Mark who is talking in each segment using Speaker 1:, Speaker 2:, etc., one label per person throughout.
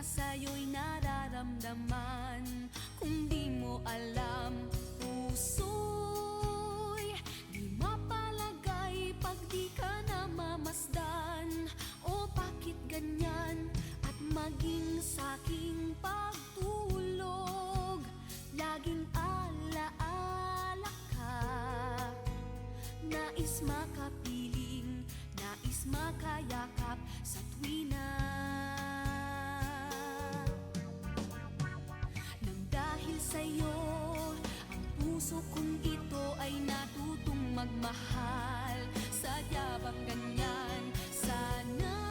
Speaker 1: na sa'yo'y nararamdaman. Kung di mo alam, puso'y di mapalagay pag di ka namamasdan. O bakit ganyan? At maging sa'king pagtulog, laging alaala ka. Nais makapiling, nais makayakap sa tuwina. Nang dahil sa'yo, ang puso kong ito ay natutong magmahal. Sadya bang ganyan? Sana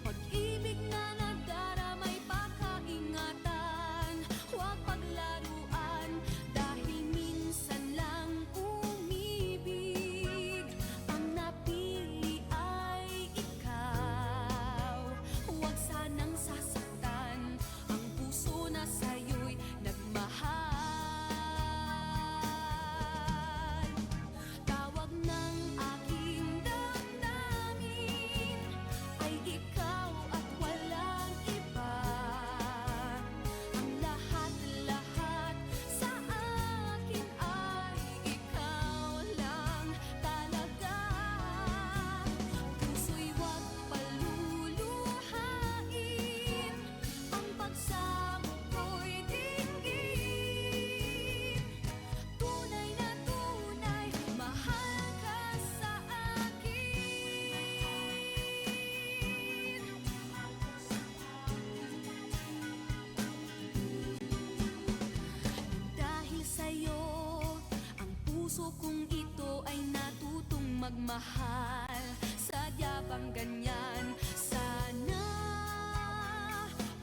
Speaker 1: pag-ibig na nagdaramay pakaingatan, huwag paglaruan, dahil minsan lang umibig. Ang napili ay ikaw, huwag sanang sasaktan ang puso na sa'yo'y nagmahal. Tawag ng aking damdamin ay ikaw at walang iba. Ang lahat-lahat sa akin ay ikaw lang talaga. Puso'y huwag paluluhain, ang pagsamo ko'y dinggin. Tunay na tunay, mahal ka sa akin. Dahil sa'yo, ang puso kong ito ay natutong magmahal. Sadya bang ganyan? Sana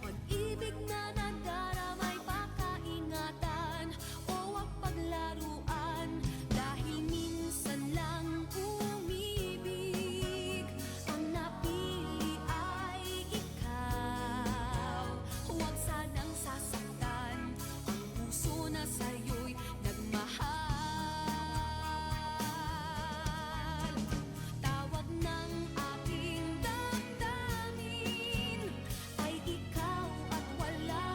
Speaker 1: pag-ibig na nagdaramay pakaingatan, o huwag paglaruan, dahil minsan lang umibig. Ang napili ay ikaw, huwag sanang sasaktan ang puso na sa'yo'y nagmahal. Tawag ng aking damdamin ay ikaw at wala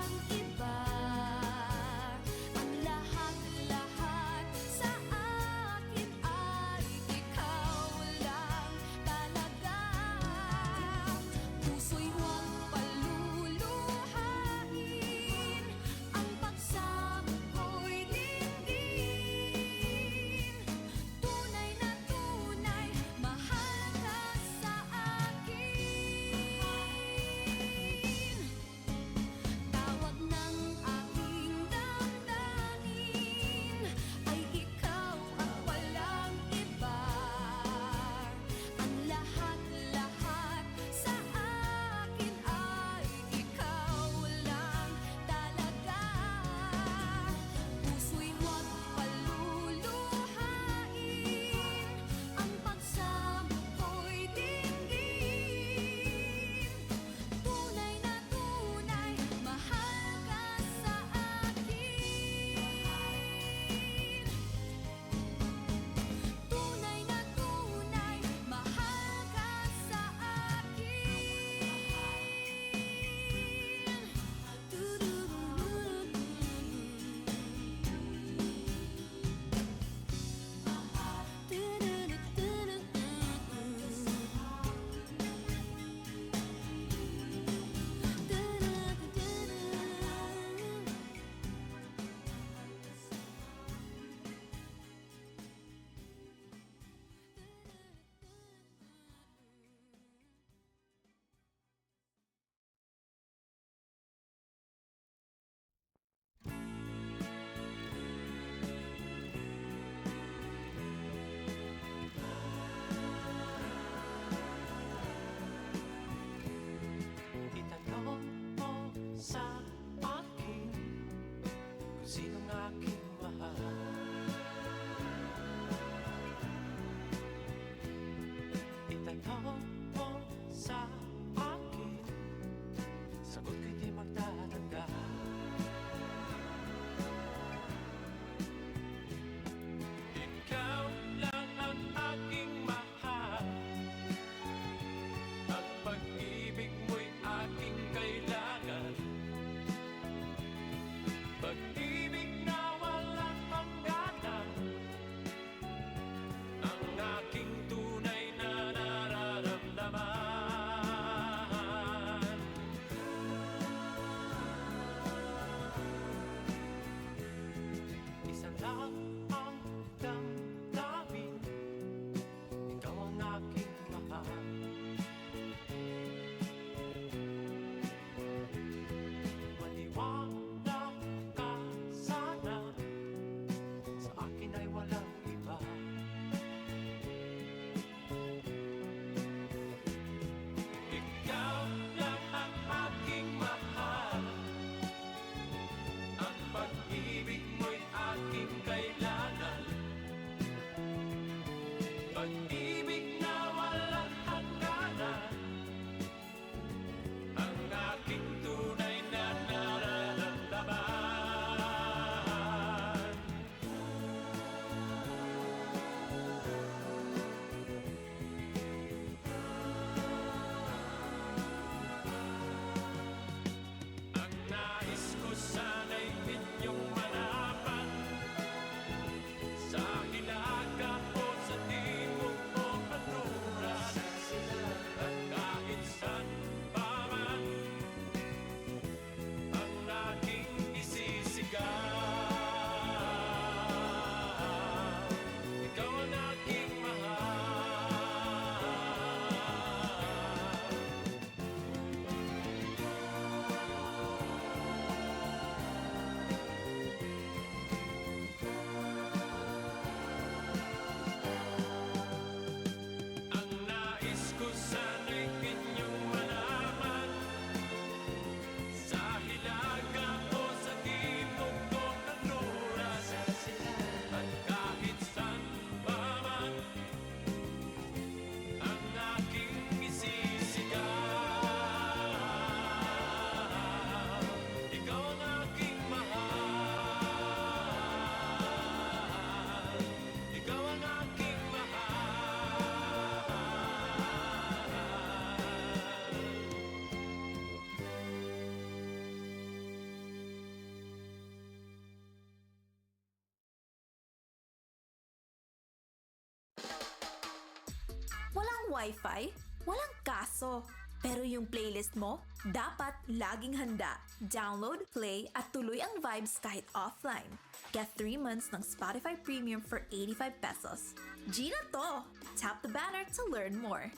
Speaker 2: wifi? Walang kaso. Pero yung playlist mo, dapat laging handa. Download, play, at tuloy ang vibes kahit offline. Get 3 months ng Spotify Premium for 85 pesos. Gina to! Tap the banner to learn more.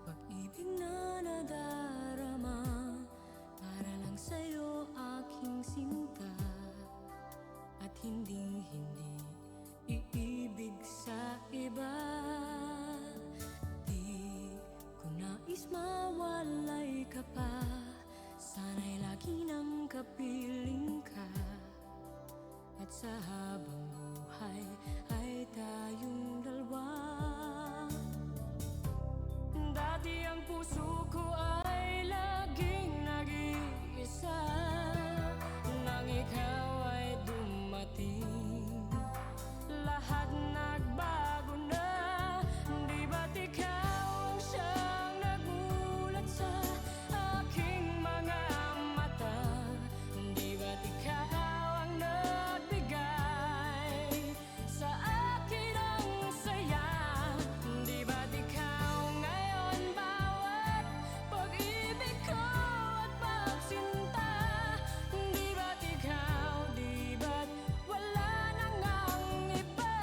Speaker 1: Pag-ibig na nadarama para lang sa'yo aking sinta at hindi iibig sa iba. Di ko nais mawalay ka pa, sana'y lagi nang kapiling ka, at sa habang buhay ay tayong dalawa. Dati ang puso ko ay laging nag-iisa, nang ikaw ay dumating, lahat nagbago na. Di ba't ikaw ang siyang nagulat sa aking mga mata? Di ba't ikaw ang nagbigay sa akin ang saya? Di ba't ikaw ngayon bawat pag-ibig ko at pagsinta? Di ba't ikaw, di ba't wala nang ang iba?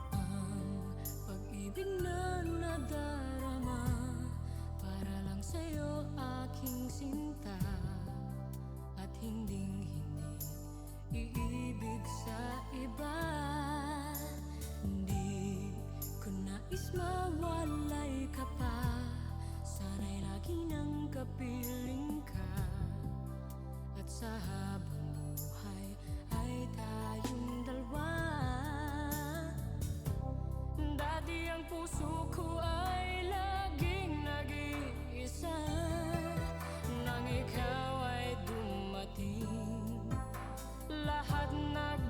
Speaker 1: Ang pag-ibig na nadarama para lang sa'yo aking sinta, at hindi iibig sa iba. Hindi ko nais mawalay ka pa, sana'y lagi nang kapiling ka, at sa habang buhay ay tayong dalawa. Dati ang puso ko ay laging nag-iisa, nang ikaw ay dumating, lahat nag